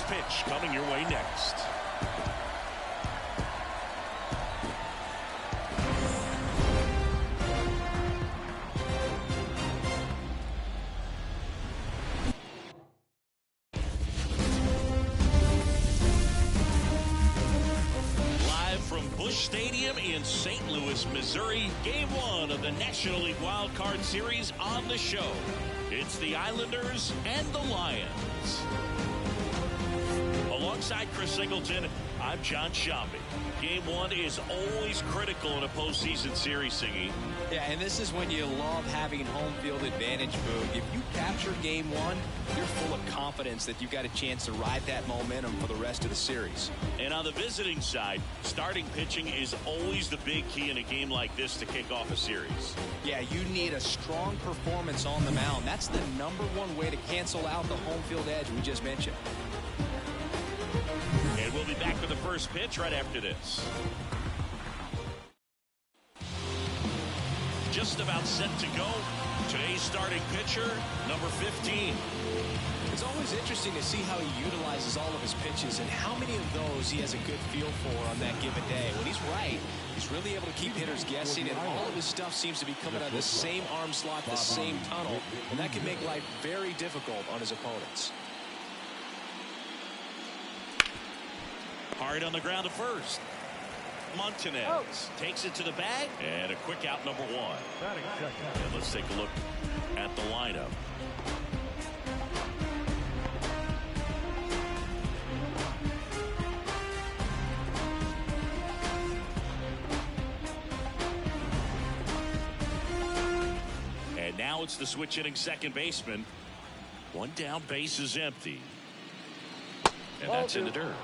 pitch coming your way next. Stadium in St. Louis, Missouri. Game 1 of the National League Wild Card Series on the show. It's the Islanders and the Lions. Alongside Chris Singleton, I'm John Shambi. Game 1 is always critical in a postseason series, Singy. Yeah, and this is when you love having home field advantage, Boog. If you capture Game 1, you're full of confidence that you've got a chance to ride that momentum for the rest of the series. And on the visiting side, starting pitching is always the big key in a game like this to kick off a series. Yeah, you need a strong performance on the mound. That's the #1 way to cancel out the home field edge we just mentioned. And we'll be back for the first pitch right after this. Just about set to go. Today's starting pitcher, number 15. It's always interesting to see how he utilizes all of his pitches and how many of those he has a good feel for on that given day. When he's right, he's really able to keep hitters guessing, and all of his stuff seems to be coming out of the same arm slot, the same tunnel, and that can make life very difficult on his opponents. Hard on the ground to first. Montanez takes it to the bag, and a quick out, number 1. And let's take a look at the lineup. And now it's the switch hitting second baseman. One down, base is empty. And that's in the dirt.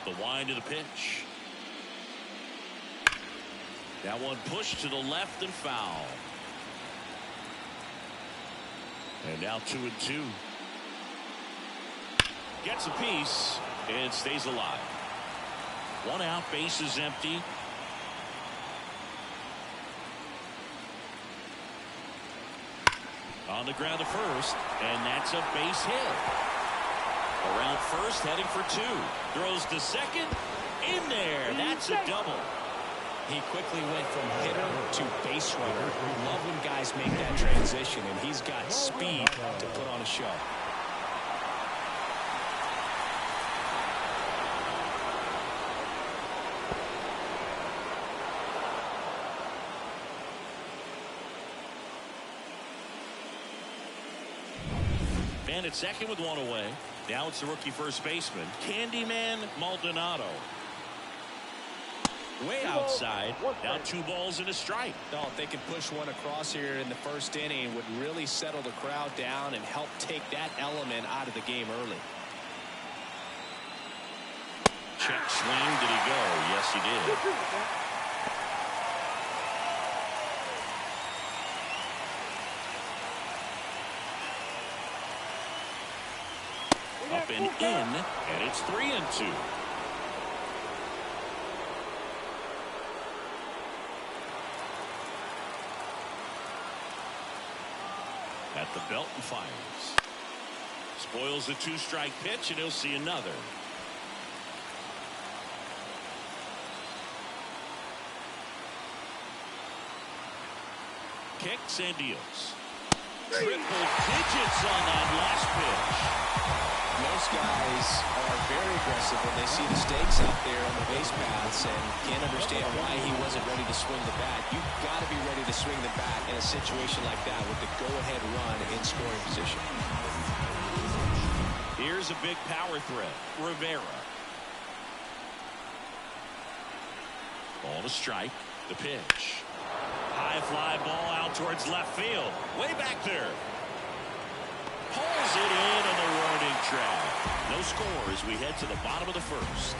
The wind of the pitch. That one pushed to the left and foul. And now 2-2. Gets a piece and stays alive. One out, base is empty. On the ground to first, and that's a base hit. Around first, heading for 2. Throws to second. In there. That's a double. He quickly went from hitter to base runner. Love when guys make that transition, and he's got speed to put on a show. And at second with one away. Now it's the rookie first baseman, Candyman Maldonado. Way outside. Now 2 balls and a strike. No, if they can push one across here in the first inning, would really settle the crowd down and help take that element out of the game early. Check swing. Did he go? Yes, he did. Up and in, and it's 3-2. At the belt and fires. Spoils a 2-strike pitch, and he'll see another. Kicks and deals. Triple digits on that last pitch. Most guys are very aggressive when they see the stakes out there on the base paths and can't understand why he wasn't ready to swing the bat. You've got to be ready to swing the bat in a situation like that with the go-ahead run in scoring position. Here's a big power threat. Rivera. Ball to strike. The pitch. High fly ball out towards left field. Way back there. Pulls it in on the warning track. No score as we head to the bottom of the first.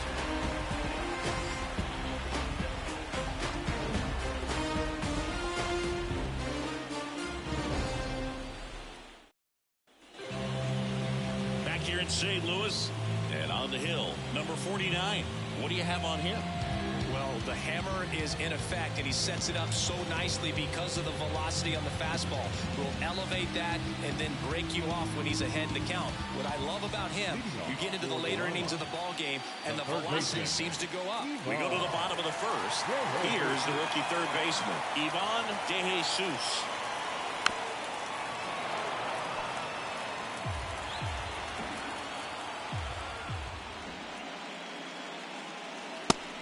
Back here in St. Louis and on the hill, number 49. What do you have on him? Well, the hammer is in effect, and he sets it up so nicely because of the velocity on the fastball. Will elevate that and then break you off when he's ahead in the count. What I love about him, you get into the later innings of the ball game, and the velocity seems to go up. We go to the bottom of the first. Here's the rookie third baseman, Ivan De Jesus.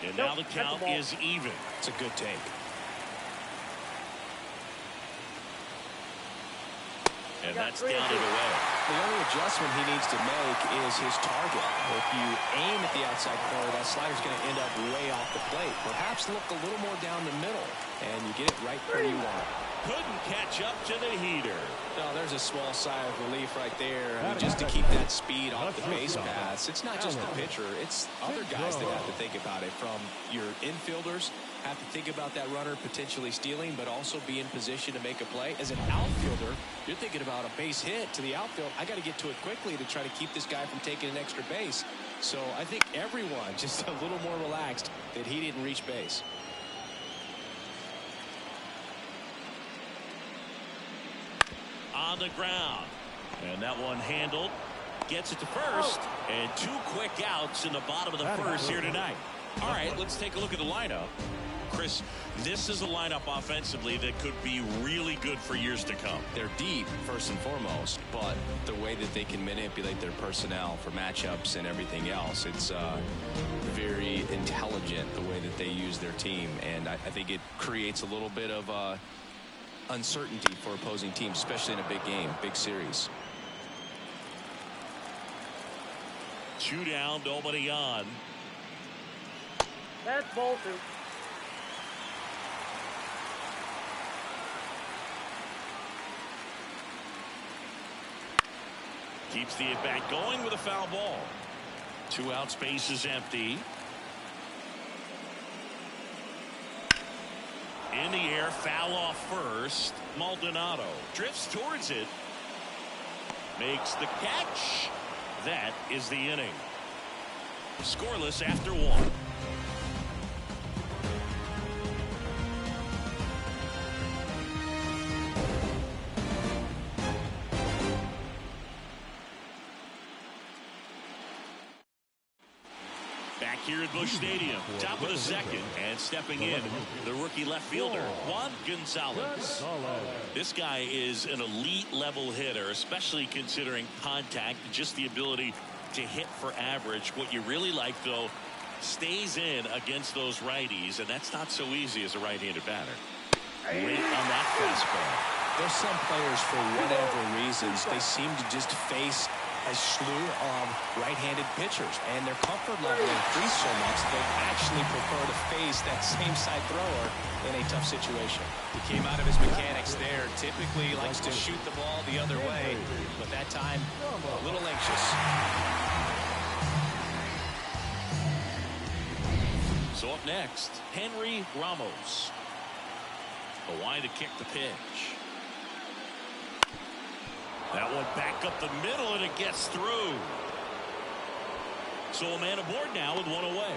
And now the count is even. It's a good take. And that's down and away. The only adjustment he needs to make is his target. If you aim at the outside corner, that slider's going to end up way off the plate. Perhaps look a little more down the middle, and you get it right where you want it. Couldn't catch up to the heater. No, there's a small sigh of relief right there. I mean, just to keep that speed off the base paths. It's not just the pitcher. It's other guys that have to think about it. From your infielders have to think about that runner potentially stealing, but also be in position to make a play. As an outfielder, you're thinking about a base hit to the outfield. I got to get to it quickly to try to keep this guy from taking an extra base. So I think everyone just a little more relaxed that he didn't reach base. On the ground, and that one handled, gets it to first, and 2 quick outs in the bottom of the first here tonight. All right, let's take a look at the lineup. Chris, this is a lineup offensively that could be really good for years to come. They're deep, first and foremost, but the way that they can manipulate their personnel for matchups and everything else, it's very intelligent the way that they use their team, and I think it creates a little bit of uncertainty for opposing teams, especially in a big game, big series. 2 down, nobody on. That's ball 2. Keeps the at-bat going with a foul ball. 2 outs, base is empty. In the air, foul off first. Maldonado drifts towards it. Makes the catch. That is the inning. Scoreless after 1. Back here at Busch Stadium, top of the second, and stepping in, the rookie left fielder, Juan Gonzalez. This guy is an elite level hitter, especially considering contact, just the ability to hit for average. What you really like, though, stays in against those righties, and that's not so easy as a right-handed batter. Wait on that fastball. There's some players, for whatever reasons, they seem to just face a slew of right-handed pitchers, and their comfort level increased so much they actually prefer to face that same side thrower in a tough situation. He came out of his mechanics there. Typically likes to shoot the ball the other way, but that time a little anxious. So up next, Henry Ramos. A line to kick the pitch. That one back up the middle, and it gets through. So a man aboard now with 1 away.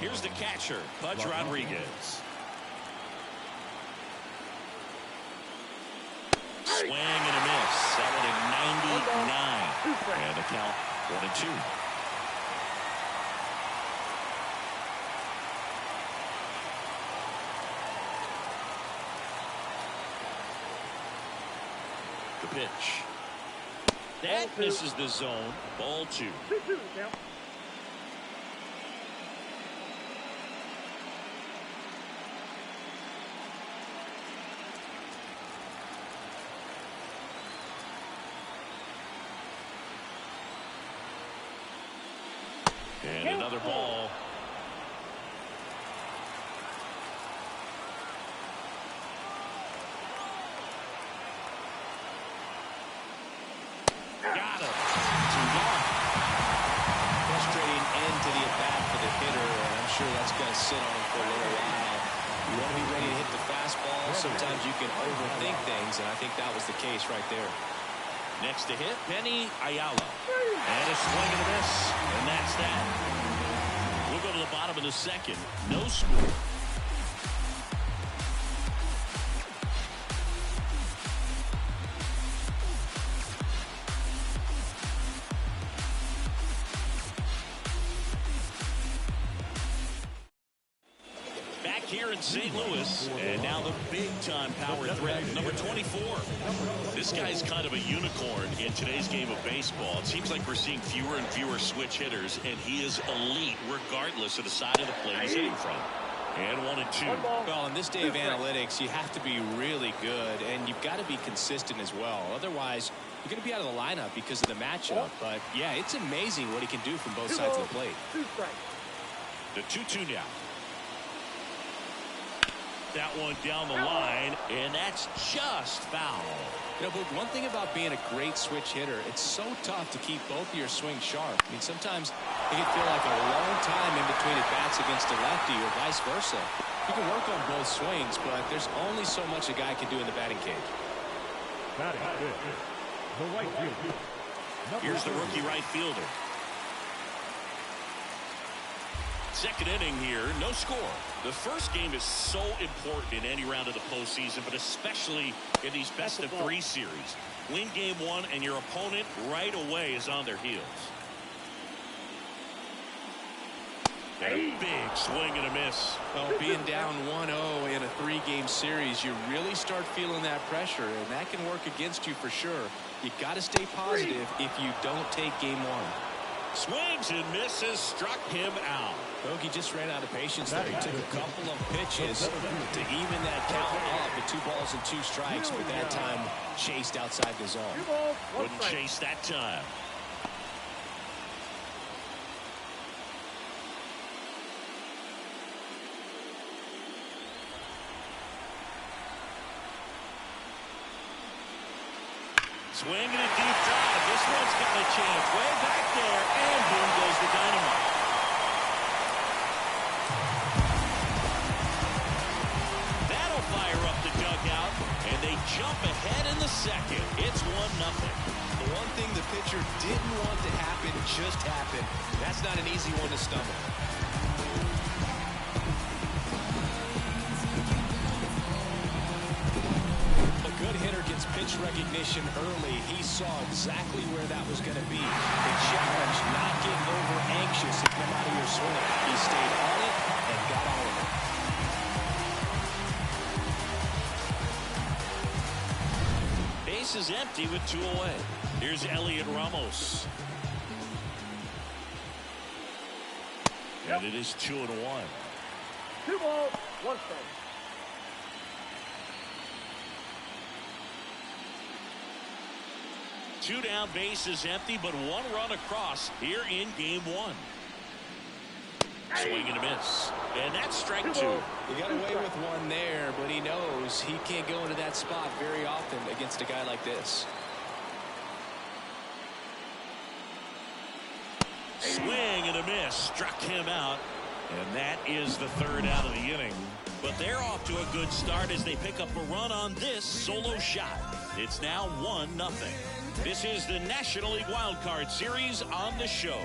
Here's the catcher, Pudge Rodriguez. Swing and a miss. That one at 99. And the count 1-2. The pitch. That misses the zone. Ball 2. 2-2 count. And another ball. Got him. 2 gone. Frustrating end to the at-bat for the hitter, and I'm sure that's going to sit on him for a little while. You want to be ready to hit the fastball. Sometimes you can overthink things, and I think that was the case right there. Next to hit, Benny Ayala. And a swing and a miss. And that's that. We'll go to the bottom of the second. No score. Here in St. Louis, and now the big-time power threat, number 24. This guy's kind of a unicorn in today's game of baseball. It seems like we're seeing fewer and fewer switch hitters, and he is elite regardless of the side of the plate he's hitting from. And 1-2. Well, in this day of analytics, you have to be really good, and you've got to be consistent as well. Otherwise, you're going to be out of the lineup because of the matchup. But, yeah, it's amazing what he can do from both sides of the plate. The 2-2 now. That one down the line, and that's just foul. You know, but one thing about being a great switch hitter, it's so tough to keep both of your swings sharp. I mean, sometimes it can feel like a long time in between at bats against a lefty or vice versa. You can work on both swings, but there's only so much a guy can do in the batting cage. Here's the rookie right fielder. Second inning here, no score. The first game is so important in any round of the postseason, but especially in these best-of-3 series. Win game one, and your opponent right away is on their heels. And a big swing and a miss. Well, being down 1-0 in a 3-game series, you really start feeling that pressure, and that can work against you for sure. You got to stay positive if you don't take game one. Swings and misses, struck him out. Bogey just ran out of patience there. He took a couple of pitches to even that count up with 2 balls and 2 strikes, but that time chased outside the zone. Wouldn't chase that time. Swing and a deep drive. This one's got a chance. Way back there, and boom goes the dynamite. That'll fire up the dugout, and they jump ahead in the second. It's 1-0. The one thing the pitcher didn't want to happen just happened. That's not an easy one to stomach. Pitch recognition early. He saw exactly where that was going to be. The challenge, not get over anxious and come out of your swing. He stayed on it and got all of it. Base is empty with 2 away. Here's Elliot Ramos. And it is 2-1. 2 balls, 1 strike. 2 down, base is empty, but 1 run across here in game 1. Swing and a miss. And that's strike 2. He got away with 1 there, but he knows he can't go into that spot very often against a guy like this. Swing and a miss. Struck him out. And that is the 3rd out of the inning. But they're off to a good start as they pick up a run on this solo shot. It's now 1-0. This is the National League Wild Card Series on the show.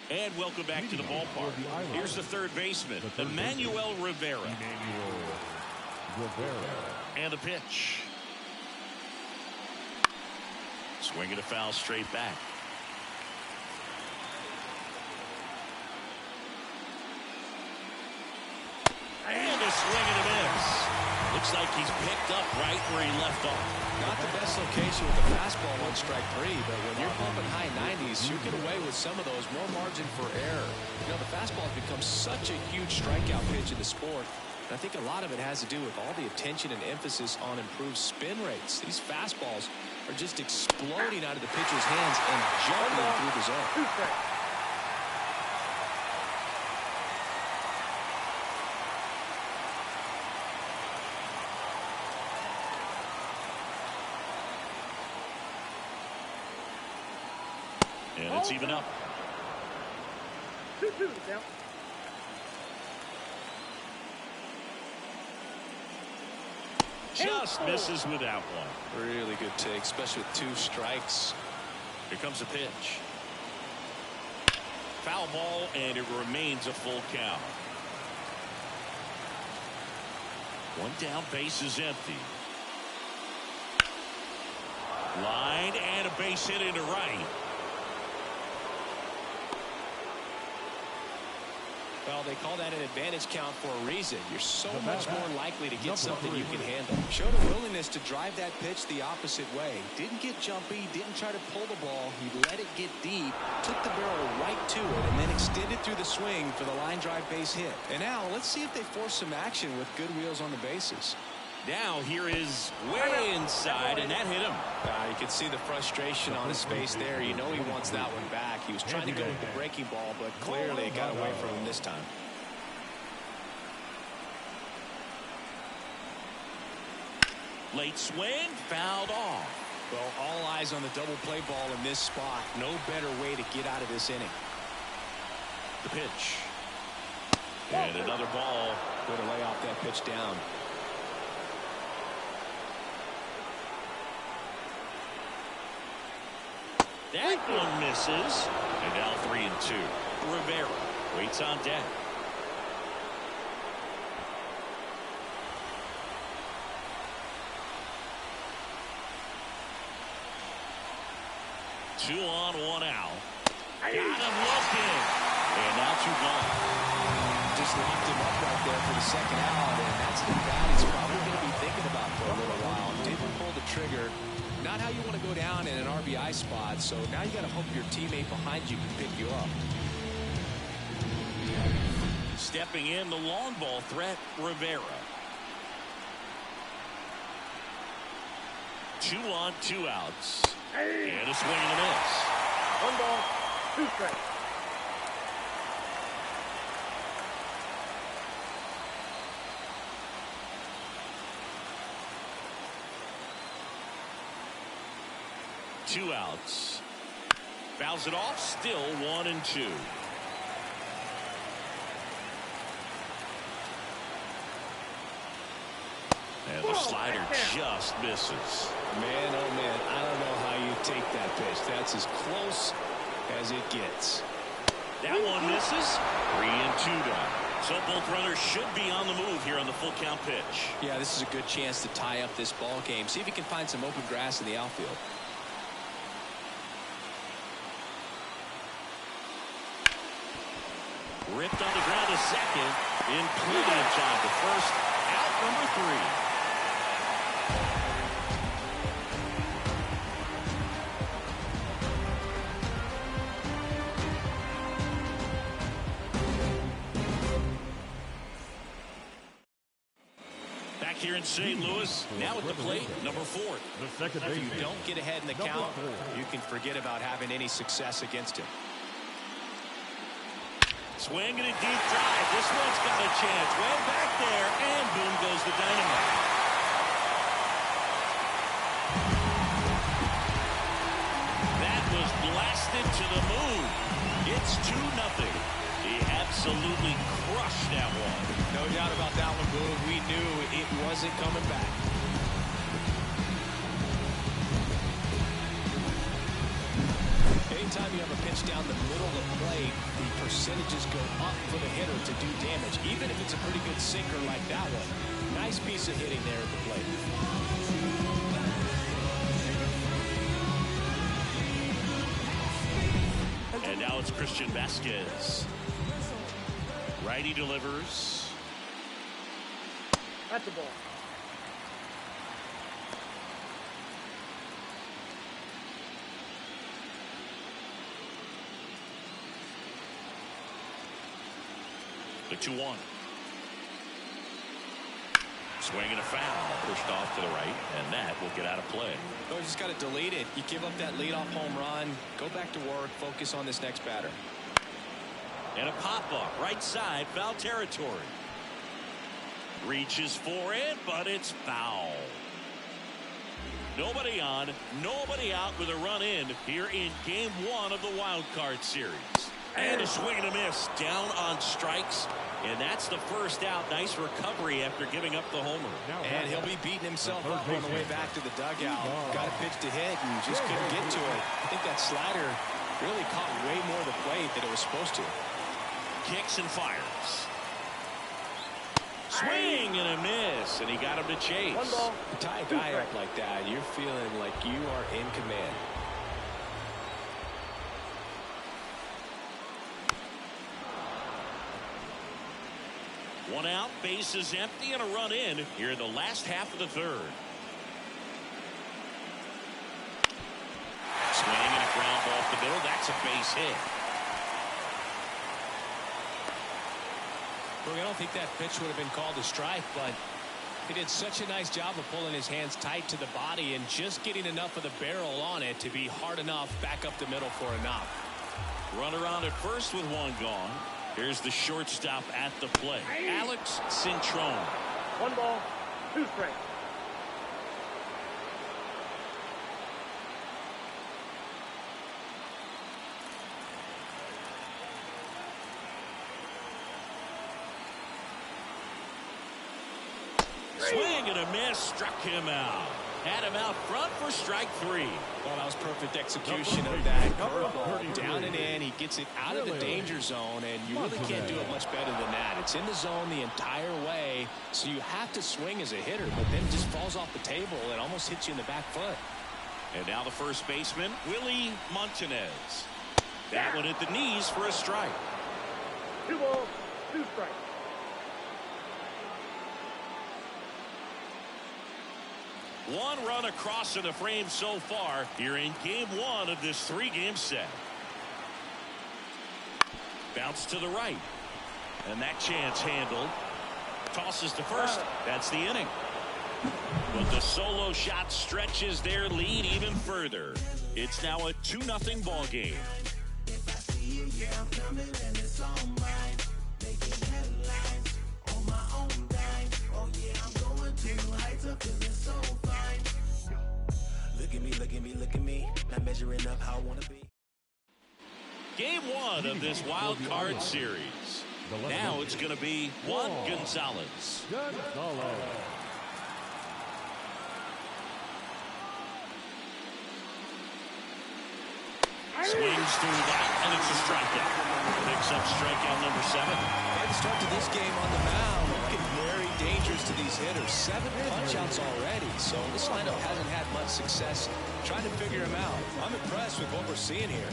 And welcome back to the ballpark. Here's the 3rd baseman, Emmanuel Rivera. And the pitch. Swing and a foul straight back. And a swing and a miss. Looks like he's picked up right where he left off. Not the best location with the fastball on strike 3, but when you're pumping high 90s, you get away with some of those, more margin for error. You know, the fastball has become such a huge strikeout pitch in the sport. And I think a lot of it has to do with all the attention and emphasis on improved spin rates. These fastballs are just exploding out of the pitcher's hands and jumping through the zone. 2 strikes. And it's even up. 2-2 to count. Just misses with that one. Really good take, especially with 2 strikes. Here comes a pitch. Foul ball, and it remains a full count. 1 down, base is empty. Line and a base hit into right. Well, they call that an advantage count for a reason. You're so much more likely to get something you can handle. Showed a willingness to drive that pitch the opposite way. Didn't get jumpy, didn't try to pull the ball. He let it get deep, took the barrel right to it, and then extended through the swing for the line drive base hit. And now let's see if they force some action with good wheels on the bases. Now here is way inside, and that hit him. You can see the frustration on his face there. You know he wants that one back. He was trying to go with the breaking ball, but clearly it got away from him this time. Late swing, fouled off. Well, all eyes on the double play ball in this spot. No better way to get out of this inning. The pitch. And another ball. Way to lay off that pitch down. That one misses. And now 3-2. Rivera waits on deck. Two on, 1 out. Got him looking. And now 2 gone. Just locked him up right there for the second out. And that's the bat he's probably going to be thinking about for a little while. Didn't pull the trigger. Not how you want to go down in an RBI spot, so now you got to hope your teammate behind you can pick you up. Stepping in, the long ball threat, Rivera. 2 on, 2 outs. And a swing and a miss. 1 ball, 2 strikes. Two outs. Fouls it off. Still 1-2. And the slider just misses. Man, oh man, I don't know how you take that pitch. That's as close as it gets. That one misses. 3-2 down. So both runners should be on the move here on the full count pitch. Yeah, this is a good chance to tie up this ball game. See if he can find some open grass in the outfield. Ripped on the ground to second. In plenty of time to first. Out number 3. Back here in St. Louis, now at the plate, number 4. If you don't get ahead in the count, you can forget about having any success against him. Swing and a deep drive. This one's got a chance. Way back there, and boom goes the dynamite. That was blasted to the moon. It's 2-0. He absolutely crushed that one. No doubt about that one, Boone. We knew it wasn't coming back. Anytime you have a pitch down the middle of the plate, the percentages go up for the hitter to do damage, even if it's a pretty good sinker like that one. Nice piece of hitting there at the plate. And now it's Christian Vasquez. Righty delivers. That's a ball. The 2-1. Swing and a foul. Pushed off to the right, and that will get out of play. Oh, you just got to delete it. You give up that leadoff home run. Go back to work. Focus on this next batter. And a pop-up. Right side. Foul territory. Reaches for it, but it's foul. Nobody on, nobody out with a run in here in Game 1 of the Wild Card Series. And a swing and a miss. Down on strikes. And that's the first out. Nice recovery after giving up the homer. And he'll be beating himself up on the way back to the dugout. Got a pitch to hit and just couldn't get to it. I think that slider really caught way more of the plate than it was supposed to. Kicks and fires. Swing and a miss. And he got him to chase. One ball. Tie a guy up like that, you're feeling like you are in command. One out, bases empty, and a run in here in the last half of the third. Swing and a ground ball off the middle. That's a base hit. Look, I don't think that pitch would have been called a strike, but he did such a nice job of pulling his hands tight to the body and just getting enough of the barrel on it to be hard enough back up the middle for a knock. Runner on at first with one gone. Here's the shortstop at the plate, Alex Cintron. 1 ball, 2 strikes. Swing and a miss, struck him out. Had him out front for strike 3. Well, that was perfect execution of that curveball. Down and in, he gets it out of the danger zone, and you really can't do it much better than that. It's in the zone the entire way, so you have to swing as a hitter, but then it just falls off the table and almost hits you in the back foot. And now the first baseman, Willie Montanez. That one at the knees for a strike. 2 balls, 2 strikes. One run across in the frame so far here in game 1 of this 3-game set. Bounce to the right. And that chance handled. Tosses to first. That's the inning. But the solo shot stretches their lead even further. It's now a 2-0 ball game. Look at me, not measuring up how I want to be. Game 1 of this wild card series. Now it's going to be Juan Gonzalez. Swings through that, and it's a strikeout. Picks up strikeout number 7. And the start to this game on the mound, looking very dangerous to these hitters. 7 punch-outs already, so this lineup hasn't had much success trying to figure him out. I'm impressed with what we're seeing here.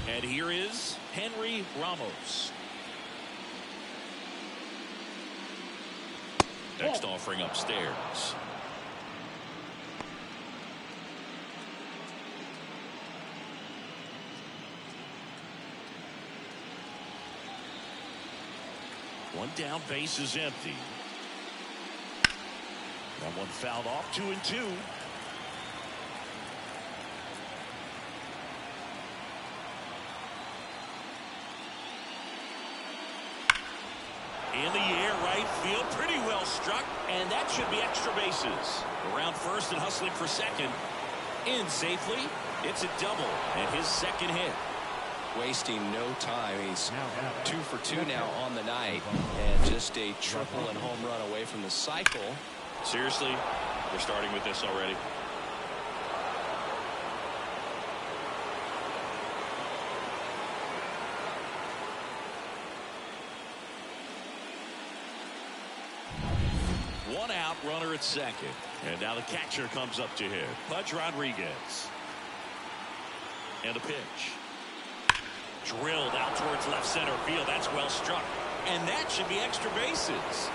And here is Henry Ramos. Next offering upstairs. One down, base is empty. That one fouled off, 2-2. In the air, right field, pretty well struck, and that should be extra bases. Around first and hustling for second. In safely, it's a double, and his second hit. Wasting no time. He's 2 for 2 now on the night, and just a triple and home run away from the cycle. Seriously, we're starting with this already. One out, runner at second. And now the catcher comes up to him, Pudge Rodriguez. And a pitch. Drilled out towards left center field. That's well struck. And that should be extra bases.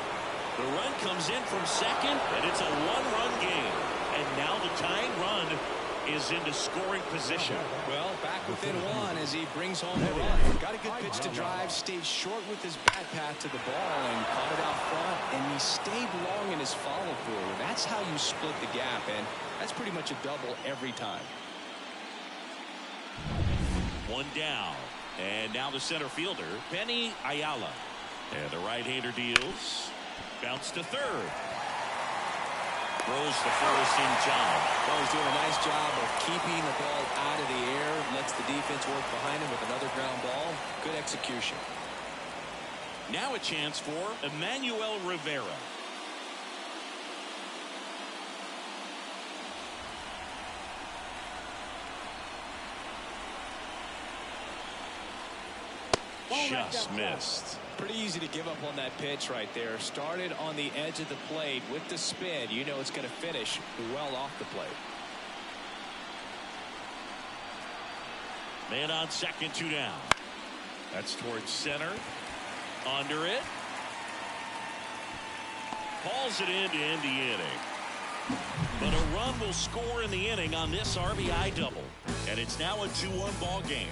The run comes in from second, and it's a 1-run game. And now the tying run is into scoring position. Well, back within 1 as he brings home the run. Got a good pitch to drive, stayed short with his back path to the ball and caught it out front, and he stayed long in his follow through. That's how you split the gap, and that's pretty much a double every time. One down, and now the center fielder, Benny Ayala. And the right-hander deals. Bounce to third. Throws the first in time. Well, he's doing a nice job of keeping the ball out of the air. Lets the defense work behind him with another ground ball. Good execution. Now a chance for Emmanuel Rivera. Just missed. Pretty easy to give up on that pitch right there. Started on the edge of the plate with the spin. You know it's going to finish well off the plate. Man on second, 2 down. That's towards center. Under it. Hauls it in to end the inning. But a run will score in the inning on this RBI double. And it's now a 2-1 ball game.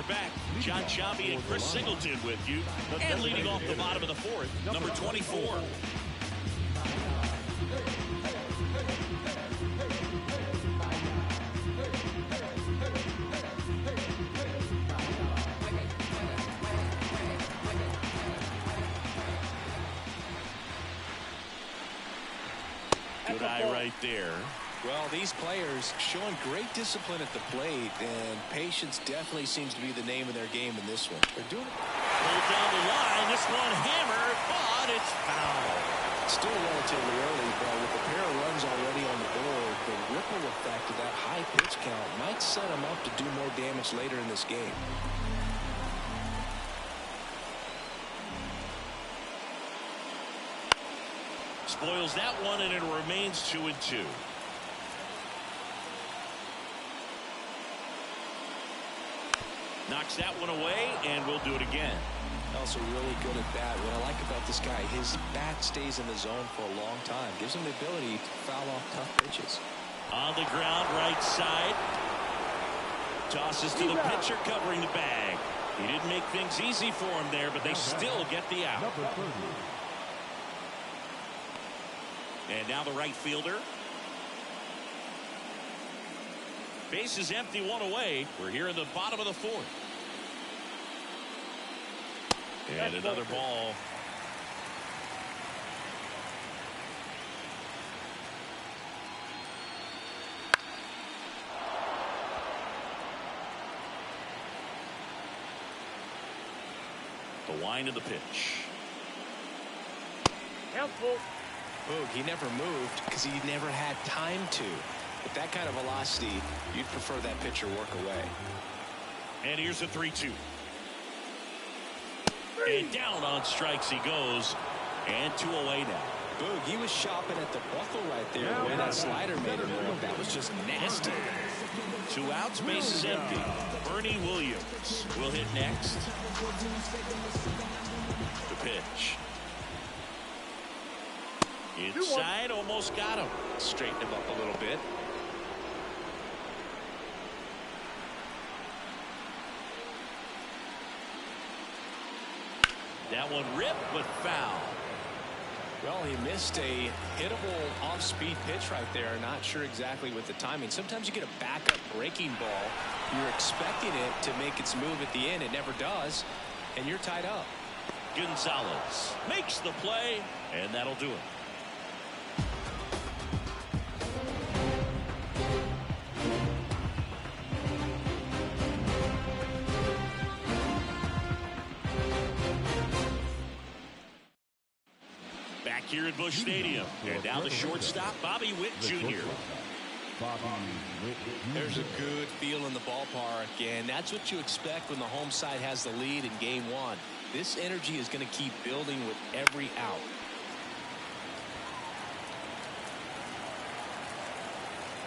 Back. John Sciambi and Chris Singleton with you. And leading off the bottom of the fourth, number 24. Good eye right there. Well, these players showing great discipline at the plate, and patience definitely seems to be the name of their game in this one. They're doing it. Pulled down the line. This one hammered, but it's foul. Still relatively early, but with a pair of runs already on the board, the ripple effect of that high pitch count might set them up to do more damage later in this game. Spoils that one, and it remains 2-2. Knocks that one away, and we'll do it again. Also really good at bat. What I like about this guy, his bat stays in the zone for a long time. Gives him the ability to foul off tough pitches. On the ground, right side. Tosses to the pitcher, covering the bag. He didn't make things easy for him there, but they still get the out. And now the right fielder. Base is empty, one away. We're here in the bottom of the fourth. And another ball. The wind of the pitch. Helpful. Boog, he never moved because he never had time to. With that kind of velocity, you'd prefer that pitcher work away. And here's a 3-2. And down on strikes he goes. And 2 away now. Boog, he was shopping at the buckle right there. The way that slider made him look, that was just nasty. 2 outs, base is empty. Bernie Williams will hit next. The pitch. Inside, almost got him. Straighten him up a little bit. That one ripped, but foul. Well, he missed a hittable off-speed pitch right there. Not sure exactly with the timing. Sometimes you get a backup breaking ball. You're expecting it to make its move at the end. It never does, and you're tied up. Gonzalez makes the play, and that'll do it. Here at Busch Stadium, and now the shortstop, Bobby Witt Jr. There's a good feel in the ballpark, and that's what you expect when the home side has the lead in game 1. This energy is going to keep building with every out.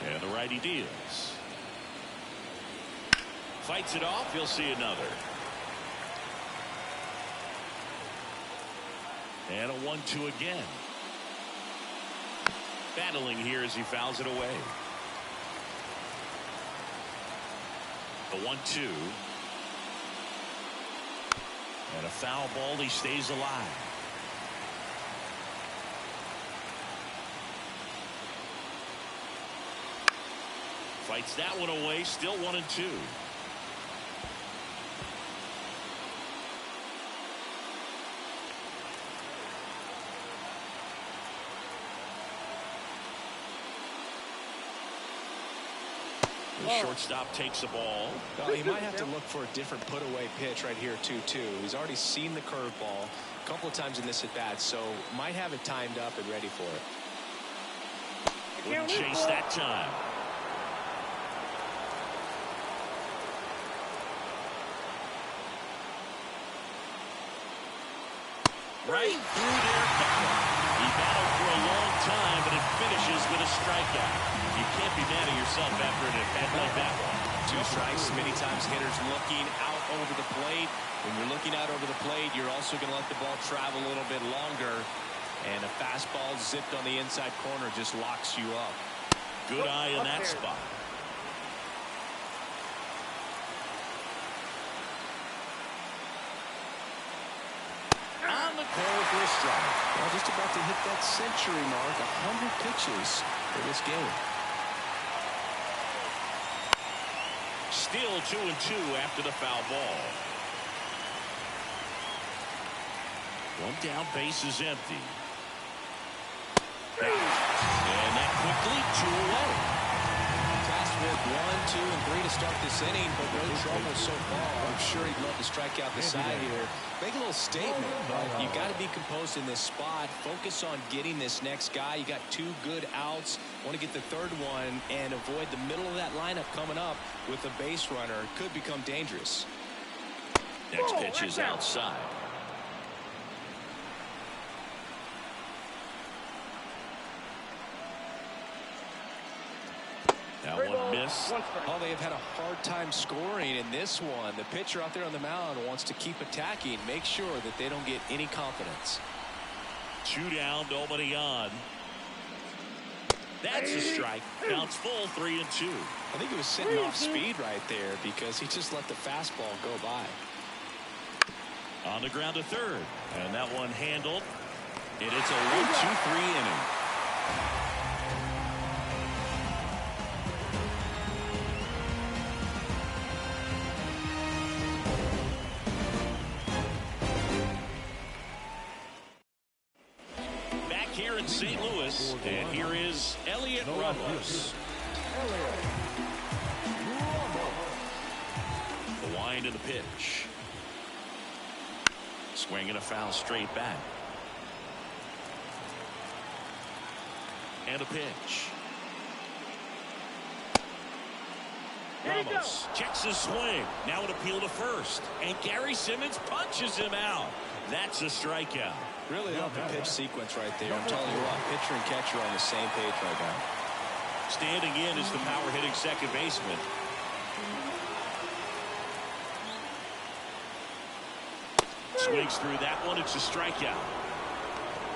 And the righty deals. Fights it off. He'll see another. And a 1-2 again. Battling here as he fouls it away. The 1-2. And a foul ball. He stays alive. Fights that one away. Still 1-2. The shortstop takes the ball. Well, he might have to look for a different put-away pitch right here, 2-2. He's already seen the curveball a couple of times in this at-bat, so might have it timed up and ready for it. Wouldn't chase that time. Right through there. He battled for a long time, but it finishes with a strikeout. You can't be mad at yourself after an at-bat like that one. 2 strikes. Many times hitters looking out over the plate. When you're looking out over the plate, you're also going to let the ball travel a little bit longer. And a fastball zipped on the inside corner just locks you up. Good eye in that spot. On the corner for a strike. Well, just about to hit that century mark. 100 pitches for this game. Still 2-2 after the foul ball. One down, base is empty. And that quickly 2 away. Tasked with 1, 2, and 3 to start this inning, but no trouble so far. I'm sure he'd love to strike out the side here. Make a little statement, but you got to be composed in this spot. Focus on getting this next guy. You got 2 good outs. Want to get the 3rd one and avoid the middle of that lineup coming up with a base runner. Could become dangerous. Next pitch is outside. That one missed. Oh, they have had a hard time scoring in this one. The pitcher out there on the mound wants to keep attacking. Make sure that they don't get any confidence. 2 down, nobody on. That's a strike. Counts full, 3-2. I think it was sitting off speed right there because he just let the fastball go by. On the ground to 3rd. And that one handled. And it's a 1-2-3 inning. Here in St. Louis, and here is Elliot Ramos. The wind of the pitch. Swing and a foul straight back. And a pitch. Ramos checks his swing. Now an appeal to first. And Gary Simmons punches him out. That's a strikeout. Really love the pitch sequence right there. I'm telling you what, pitcher and catcher are on the same page right now. Standing in is the power hitting second baseman. Swings through that one. It's a strikeout.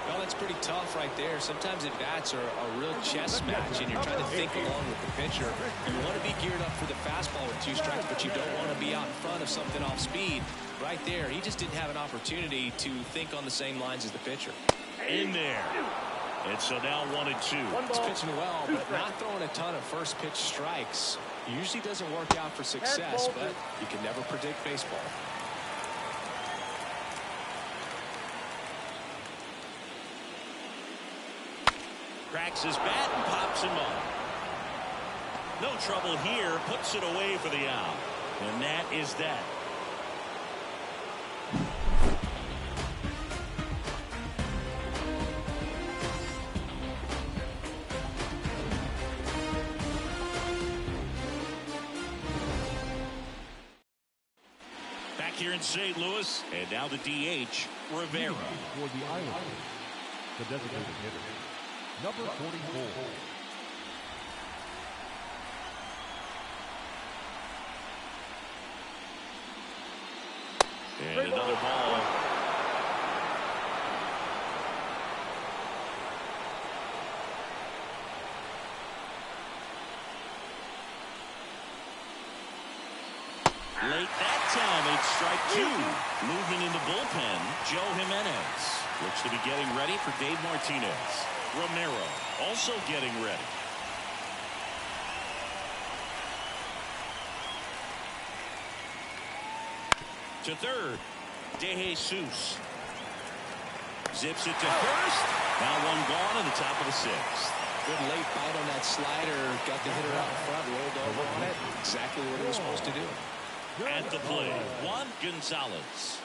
Well, that's pretty tough right there. Sometimes at-bats are a real chess match, and you're trying to think along with the pitcher. You want to be geared up for the fastball with 2 strikes, but you don't want to be out in front of something off speed. Right there, he just didn't have an opportunity to think on the same lines as the pitcher. In there. And so now 1-2. He's pitching well, but not throwing a ton of first pitch strikes. Usually doesn't work out for success, but you can never predict baseball. Cracks his bat and pops him up. No trouble here. Puts it away for the out. And that is that. Back here in St. Louis, and now the DH, Rivera. For the Islanders, the designated hitter, number 44. And another ball. Late that time, it's strike 2. Moving in the bullpen, Joe Jimenez looks to be getting ready for Dave Martinez. Romero also getting ready. To third. De Jesus. Zips it to first. Now one gone in the top of the sixth. Good late bite on that slider. Got the hitter out front, rolled over on it. Exactly what he was supposed to do. At the plate, Juan Gonzalez.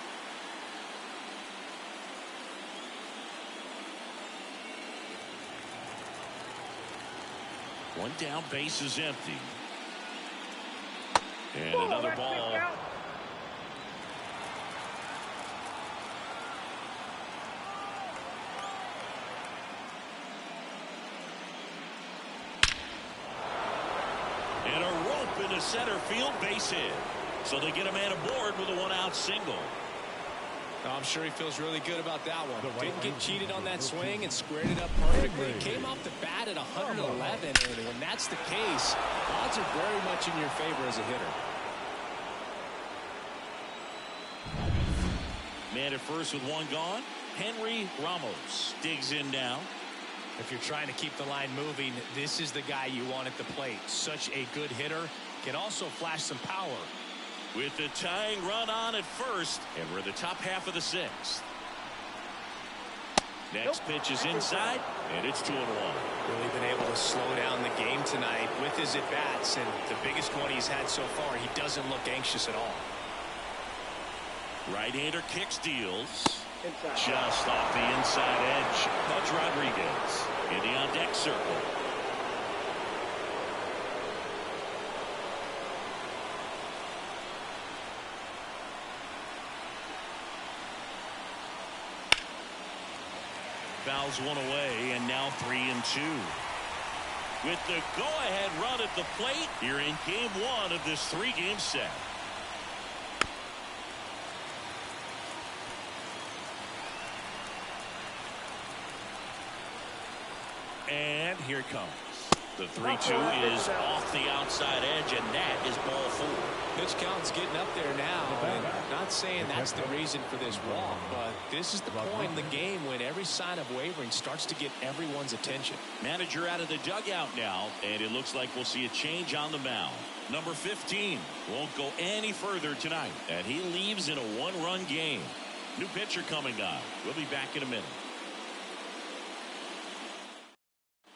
One down, base is empty. And another ball. And a rope into center field, base hit. So they get a man aboard with a one-out single. I'm sure he feels really good about that one. Didn't get cheated on that swing and squared it up perfectly. Came off the bat at 111, and when that's the case, odds are very much in your favor as a hitter. Man at first with one gone. Henry Ramos digs in now. If you're trying to keep the line moving, this is the guy you want at the plate. Such a good hitter. Can also flash some power. With the tying run on at first, and we're in the top half of the sixth. Next pitch is inside, and it's 2-1. Really been able to slow down the game tonight with his at-bats, and the biggest one he's had so far, he doesn't look anxious at all. Right-hander kicks, deals. Inside. Just off the inside edge. Pudge Rodriguez in the on-deck circle. Fouls one away, and now 3-2. With the go-ahead run at the plate, here in game one of this three-game set. And here it comes. The 3-2 is off the outside edge, and that is ball 4. Pitch count's getting up there now, and not saying that's the reason for this walk, but this is the point in the game when every sign of wavering starts to get everyone's attention. Manager out of the dugout now, and it looks like we'll see a change on the mound. Number 15 won't go any further tonight, and he leaves in a one-run game. New pitcher coming on. We'll be back in a minute.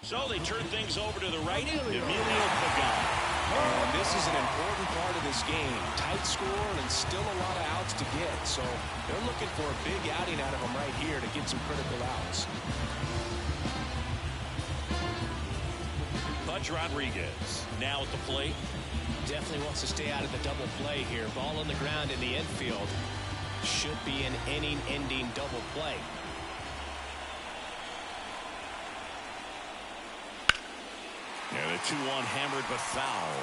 So they turn things over to the righty, Emilio Pagan. And this is an important part of this game. Tight score and still a lot of outs to get. So they're looking for a big outing out of him right here to get some critical outs. Pudge Rodriguez now at the plate. Definitely wants to stay out of the double play here. Ball on the ground in the infield. Should be an inning-ending double play. And a 2-1 hammered but foul.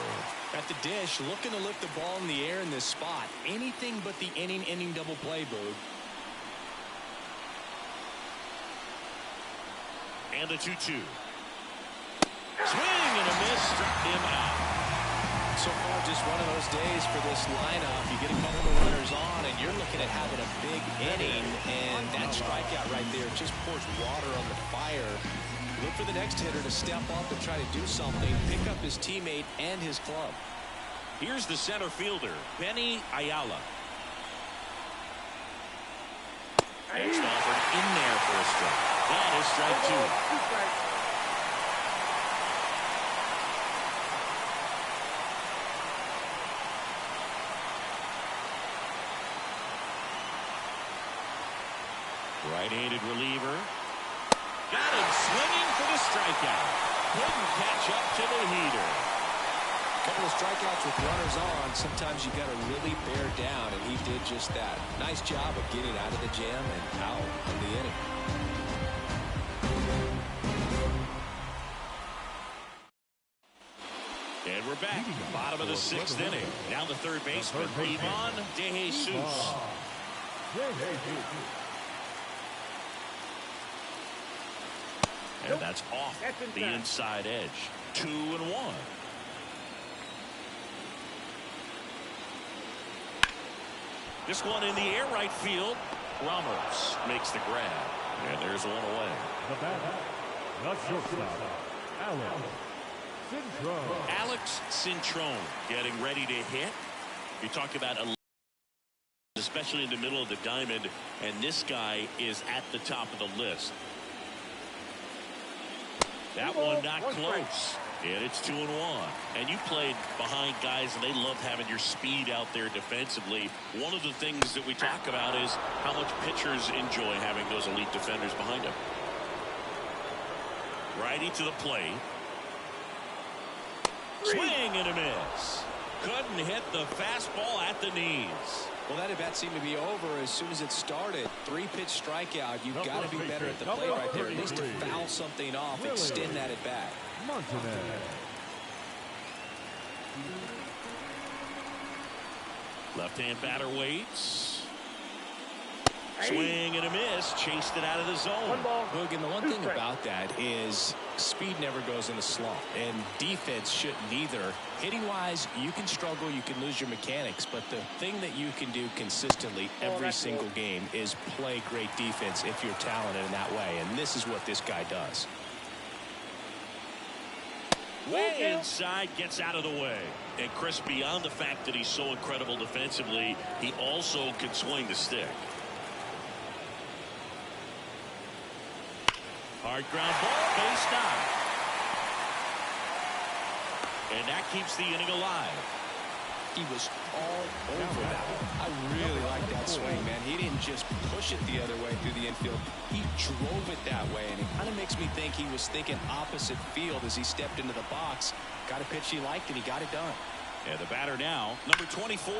At the dish, looking to lift the ball in the air in this spot. Anything but the inning-ending double play, Boog. And the 2-2. Swing and a miss, struck him out. So far, just one of those days for this lineup. You get a couple of runners on, and you're looking at having a big inning, and that strikeout right there just pours water on the fire. Look for the next hitter to step up and try to do something, pick up his teammate and his club. Here's the center fielder, Benny Ayala. Next offered in there for a strike. That is strike 2. Right-handed reliever. Got him swinging for the strikeout. Couldn't catch up to the heater. A couple of strikeouts with runners on. Sometimes you got to really bear down, and he did just that. Nice job of getting out of the jam and out of the inning. And we're back. Bottom of the sixth inning. Now the third baseman, Ivan De Jesus. And that's off the inside edge. 2-1. This one in the air, right field. Ramos makes the grab. And there's one away. The batter, the shortstop, Alex Cintrone getting ready to hit. You talk about this especially in the middle of the diamond, and this guy is at the top of the list. That one not close. And it's 2-1. And you played behind guys, and they love having your speed out there defensively. One of the things that we talk about is how much pitchers enjoy having those elite defenders behind them. Righty to the plate. Swing and a miss. Couldn't hit the fastball at the knees. Well, that at bat seemed to be over as soon as it started. 3-pitch strikeout. You've got to be better at the plate right there, at least to foul something off, extend that at bat. Left-hand batter waits. Swing and a miss. Chased it out of the zone. Boog, and the one thing about that is speed never goes in a slump, and defense shouldn't either. Hitting-wise, you can struggle, you can lose your mechanics, but the thing that you can do consistently every single game is play great defense if you're talented in that way, and this is what this guy does. Way inside, gets out of the way. And Chris, beyond the fact that he's so incredible defensively, he also can swing the stick. Hard ground ball, base knock. And that keeps the inning alive. He was all over that one. I really like that swing, man. He didn't just push it the other way through the infield. He drove it that way, and it kind of makes me think he was thinking opposite field as he stepped into the box. Got a pitch he liked, and he got it done. And the batter now, number 24.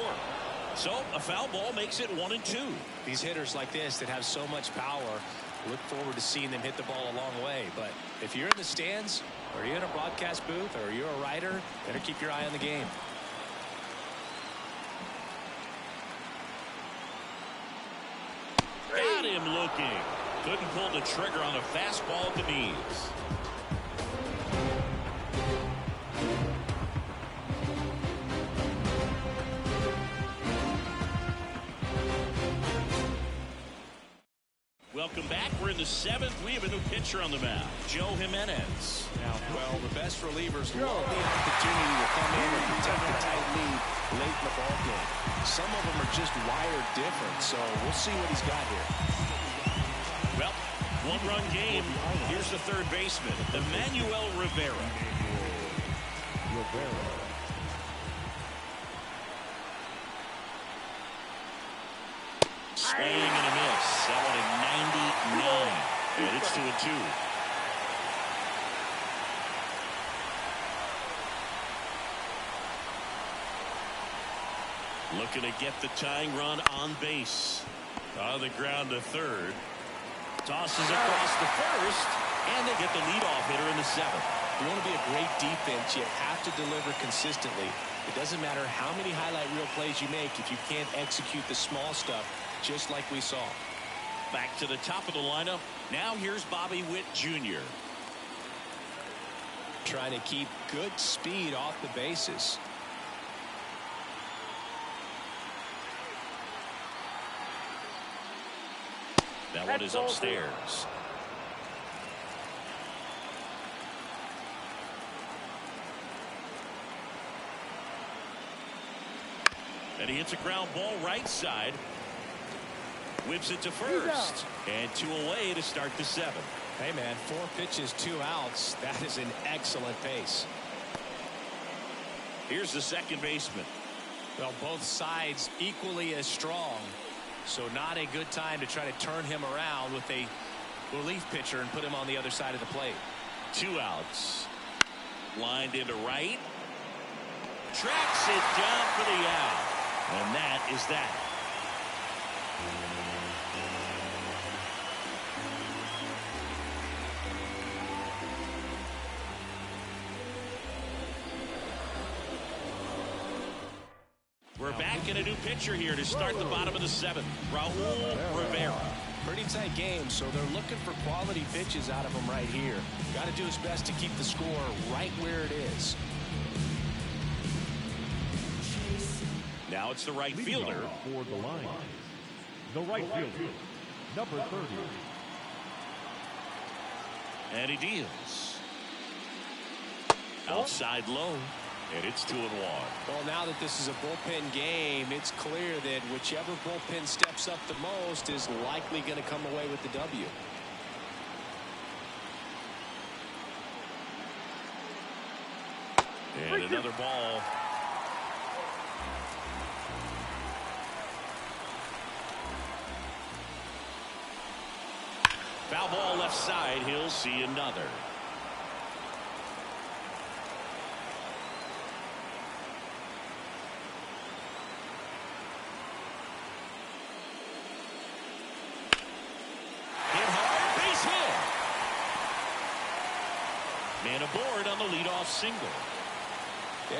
So a foul ball makes it 1-2. These hitters like this that have so much power, look forward to seeing them hit the ball a long way. But if you're in the stands, or you're in a broadcast booth, or you're a writer, better keep your eye on the game. Got him looking. Couldn't pull the trigger on a fastball at the knees. Welcome back. We're in the 7th. We have a new pitcher on the mound, Joe Jimenez. Well, the best relievers love the opportunity to come in and protect the tight lead late in the ball game. Some of them are just wired different, so we'll see what he's got here. Well, one-run game. Here's the third baseman, Emmanuel Rivera. Swing and a miss. That one at 99. And it's 2-2. Looking to get the tying run on base. On the ground to third. Tosses across the first. And they get the leadoff hitter in the 7th. If you want to be a great defense, you have to deliver consistently. It doesn't matter how many highlight reel plays you make if you can't execute the small stuff, just like we saw. Back to the top of the lineup. Now here's Bobby Witt Jr. Trying to keep good speed off the bases. That one is upstairs. And he hits a ground ball right side. Whips it to first. And 2 away to start the 7th. Hey, man, 4 pitches, 2 outs. That is an excellent pace. Here's the second baseman. Well, both sides equally as strong. So not a good time to try to turn him around with a relief pitcher and put him on the other side of the plate. 2 outs. Lined into right. Tracks it down for the out. And that is that. We're back in a new pitcher here to start the bottom of the 7th. Raul Rivera. Pretty tight game, so they're looking for quality pitches out of him right here. Got to do his best to keep the score right where it is. Now it's the right fielder. For the line. The right fielder, number 30. And he deals. Outside low. And it's 2-1. Well, now that this is a bullpen game, it's clear that whichever bullpen steps up the most is likely going to come away with the W. And another ball. Foul ball left side. He'll see another. Hit hard, base hit. Man aboard on the leadoff single.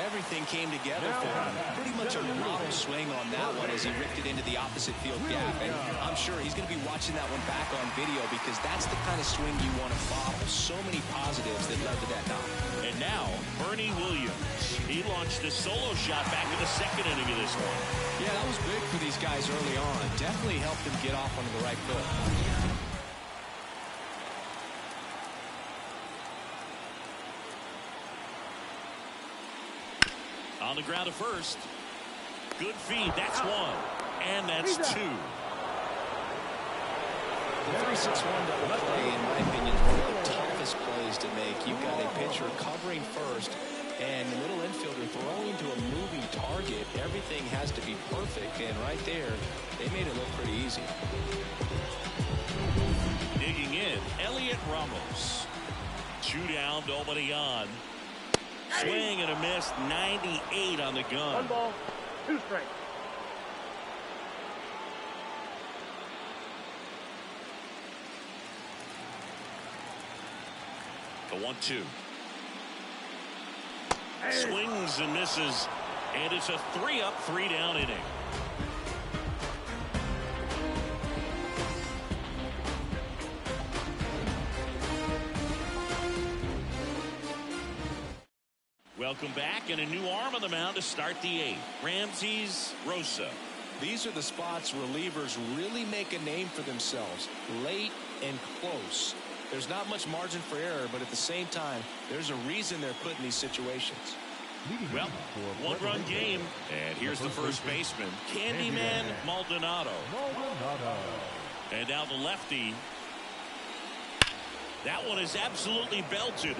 Everything came together for him. Pretty much a model swing on that one as he ripped it into the opposite field gap. And I'm sure he's going to be watching that one back on video because that's the kind of swing you want to follow. So many positives that led to that knock. And now, Bernie Williams. He launched a solo shot back in the second inning of this one. Yeah, that was big for these guys early on. Definitely helped them get off onto the right foot. On the ground at first. Good feed. That's one. And that's two. The 3-6-1 double play, in my opinion, is one of the toughest plays to make. You've got a pitcher covering first and the middle infielder throwing to a moving target. Everything has to be perfect. And right there, they made it look pretty easy. Digging in, Elliot Ramos. 2 down, nobody on. Swing and a miss, 98 on the gun. 1 ball, 2 strikes. The 1-2. Swings and misses, and it's a 3-up, 3-down inning. Welcome back, and a new arm on the mound to start the 8th. Ramses Rosa. These are the spots relievers really make a name for themselves. Late and close. There's not much margin for error, but at the same time, there's a reason they're put in these situations. Well, 1-run game, and here's the first baseman, Candyman Maldonado. And now the lefty. That one is absolutely belted.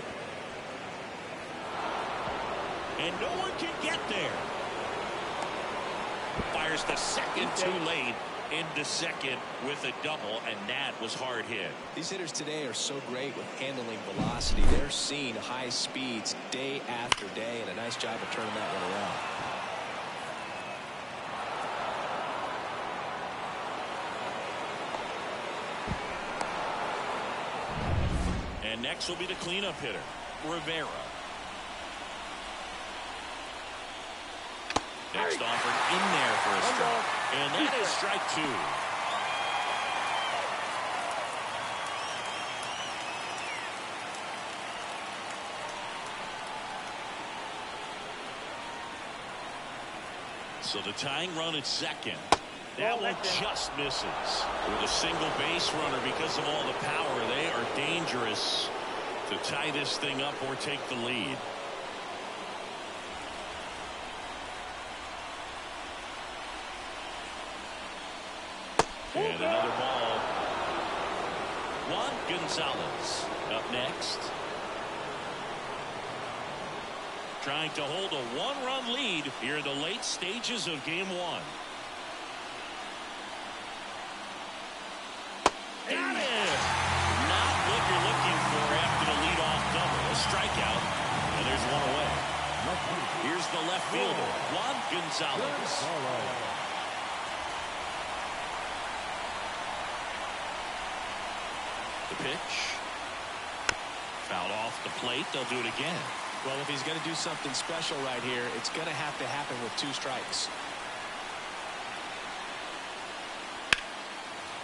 And no one can get there. Fires the second too late into second with a double, and that was hard hit. These hitters today are so great with handling velocity. They're seeing high speeds day after day, and a nice job of turning that one around. And next will be the cleanup hitter, Rivera. Next offered in there for a strike. And that is strike 2. So the tying run at second. That one just misses. With a single base runner, because of all the power, they are dangerous to tie this thing up or take the lead. And another ball. Juan Gonzalez up next. Trying to hold a 1-run lead here in the late stages of game 1. Got it! Not what you're looking for after the leadoff double. A strikeout, and there's one away. Here's the left fielder, Juan Gonzalez. The pitch. Fouled off the plate. They'll do it again. Well, if he's going to do something special right here, it's going to have to happen with 2 strikes.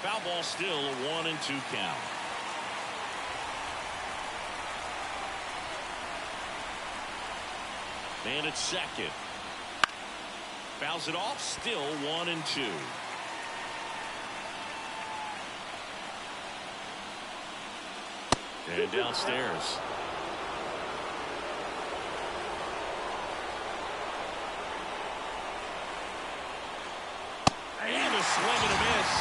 Foul ball still, a 1-2 count. Man at second. Fouls it off, still 1-2. And downstairs. a swing and a miss.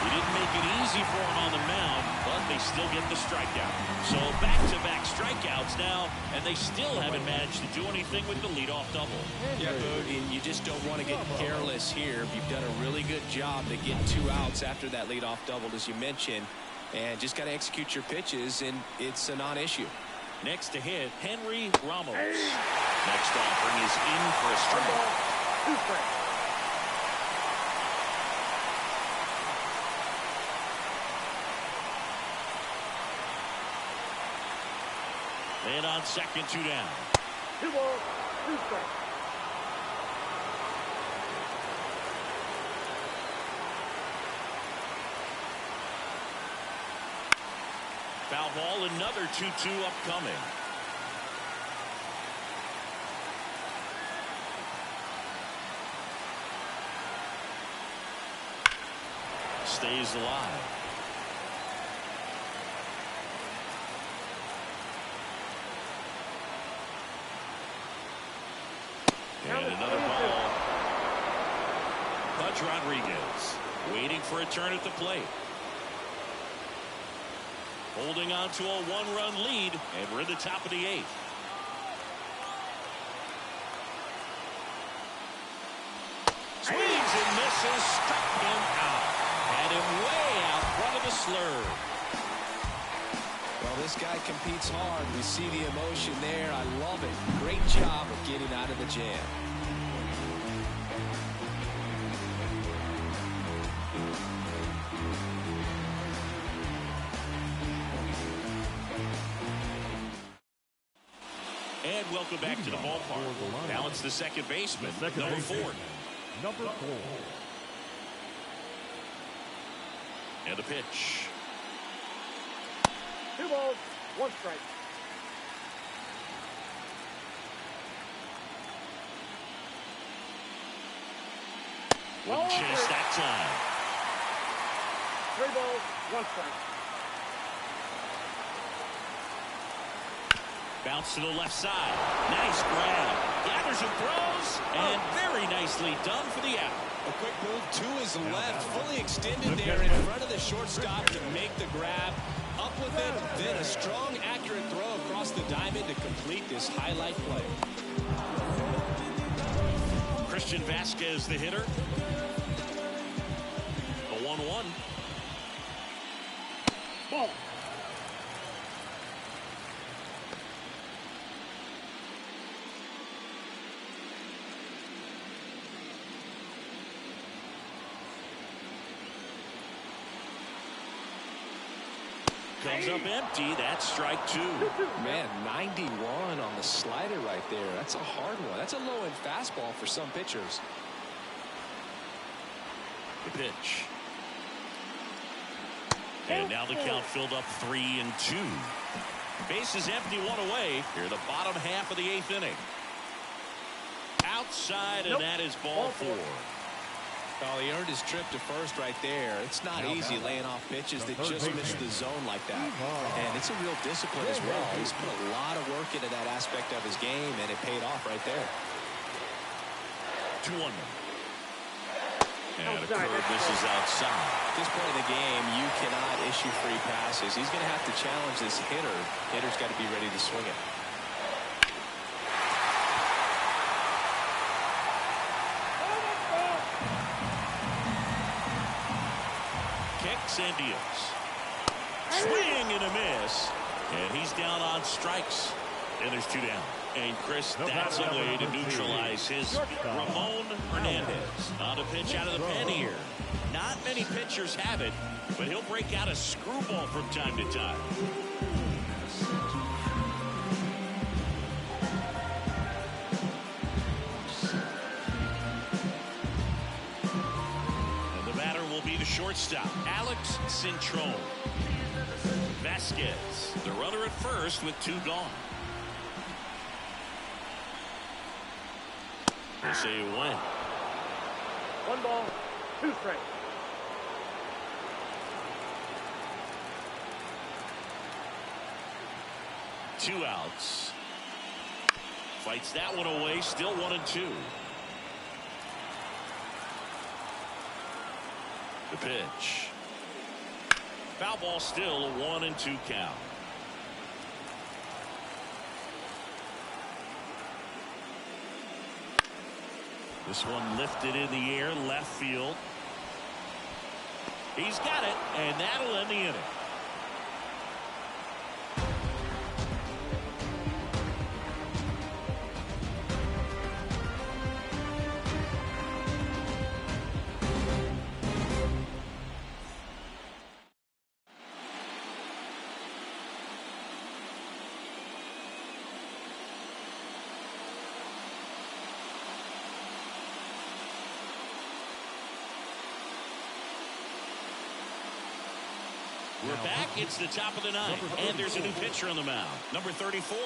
He didn't make it easy for him on the mound, but they still get the strikeout. So back-to-back strikeouts now, and they still haven't managed to do anything with the leadoff double. Yeah, Boog, and you just don't want to get careless here. You've done a really good job to get 2 outs after that leadoff double, as you mentioned, and just got to execute your pitches, and it's a non-issue. Next to hit, Henry Ramos. Next offering is in for a strike. 2 strikes. And on second, 2 down. 2 balls, 2 strikes. Foul ball, another 2-2 upcoming. Stays alive. And another ball. Pudge Rodriguez waiting for a turn at the plate. Holding on to a 1-run lead, and we're in the top of the 8th. Swings and misses, struck him out. Had him way out front of the slurve. Well, this guy competes hard. We see the emotion there. I love it. Great job of getting out of the jam. And welcome back to the ballpark. Now it's the second baseman, number 4. Number 4. And the pitch. 2 balls, 1 strike. Wouldn't chase that time. 3 balls, 1 strike. Bounce to the left side. Nice grab. Gathers and throws. And very nicely done for the out. A quick move to his left, fully extended there in front of the shortstop to make the grab. Up with it, then a strong, accurate throw across the diamond to complete this highlight play. Christian Vasquez, the hitter. The 1-1. Ball. Comes up empty. That's strike 2. Man, 91 on the slider right there. That's a hard one. That's a low-end fastball for some pitchers. The pitch. And now the count filled up 3-2. Bases empty, 1 away. Here the bottom half of the 8th inning. Outside, and that is ball 4. Well, he earned his trip to first right there. It's not easy laying off pitches that just miss the zone like that. And it's a real discipline as well. He's put a lot of work into that aspect of his game, and it paid off right there. 2-1. And a curve misses outside. At this point in the game, you cannot issue free passes. He's going to have to challenge this hitter. Hitter's got to be ready to swing it. Indios. Swing and a miss. And he's down on strikes. And there's 2 down. And Chris, that's a way to neutralize his Ramon Hernandez. On a pitch out of the pen here. Not many pitchers have it, but he'll break out a screwball from time to time. Shortstop, Alex Cintron. Vasquez, the runner at first with 2 gone. They say when. 1 ball, 2 strikes. Two outs. Fights that one away, still 1-2. The pitch. Foul ball, still a 1-2 count. This one lifted in the air, left field. He's got it, and that'll end the inning. We're back. It's the top of the ninth, and there's a new pitcher on the mound, number 34.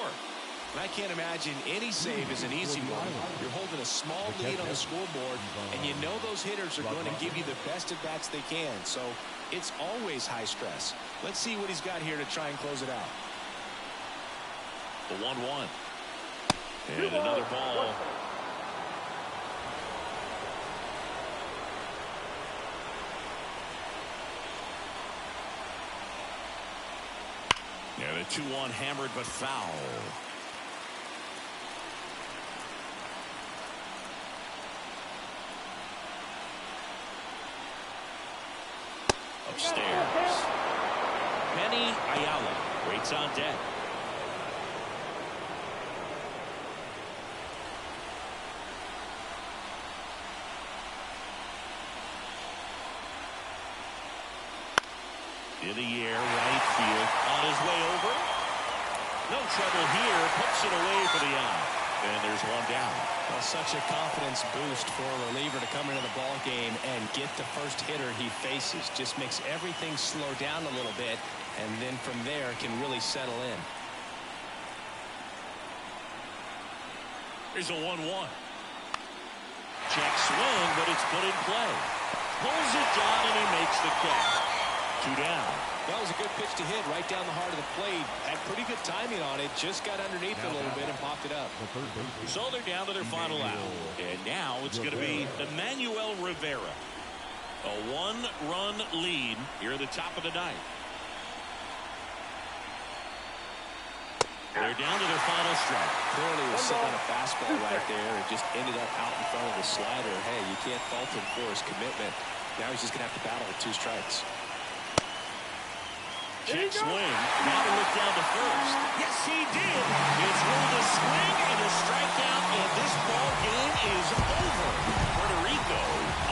I can't imagine any save is an easy one. You're holding a small lead on the scoreboard, and you know those hitters are going to give you the best at bats they can. So it's always high stress. Let's see what he's got here to try and close it out. The 1-1. And another ball. And a 2-1 hammered but foul. Upstairs. Benny Ayala waits on deck. In the air, right field, on his way over. No trouble here, puts it away for the out. And there's one down. Well, such a confidence boost for a reliever to come into the ball game and get the first hitter he faces. Just makes everything slow down a little bit, and then from there can really settle in. Here's a 1-1. Check swing, but it's put in play. Pulls it down, and he makes the catch. 2 down. That was a good pitch to hit right down the heart of the plate. Had pretty good timing on it. Just got underneath it a little bit and popped it up. So they're down to their final out. And now it's going to be Emmanuel Rivera. A 1-run lead here at the top of the ninth. They're down to their final strike. Clearly was sitting on a fastball right there and just ended up out in front of the slider. Hey, you can't fault him for his commitment. Now he's just going to have to battle with 2 strikes. Check swing. Now to look down to first. Yes, he did. It's ruled a swing and a strikeout, and this ball game is over. Puerto Rico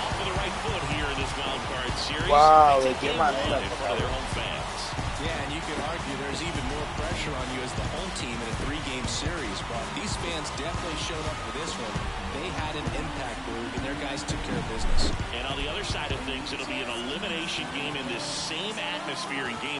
off to the right foot here in this wild card series. Wow, they they take came game on 1 in front of their home fans. Yeah, and you could argue there's even more pressure on you as the home team in a 3-game series, but these fans definitely showed up for this one. They had an impact move, and their guys took care of business. And on the other side of things, it'll be an elimination game in this same atmosphere and game.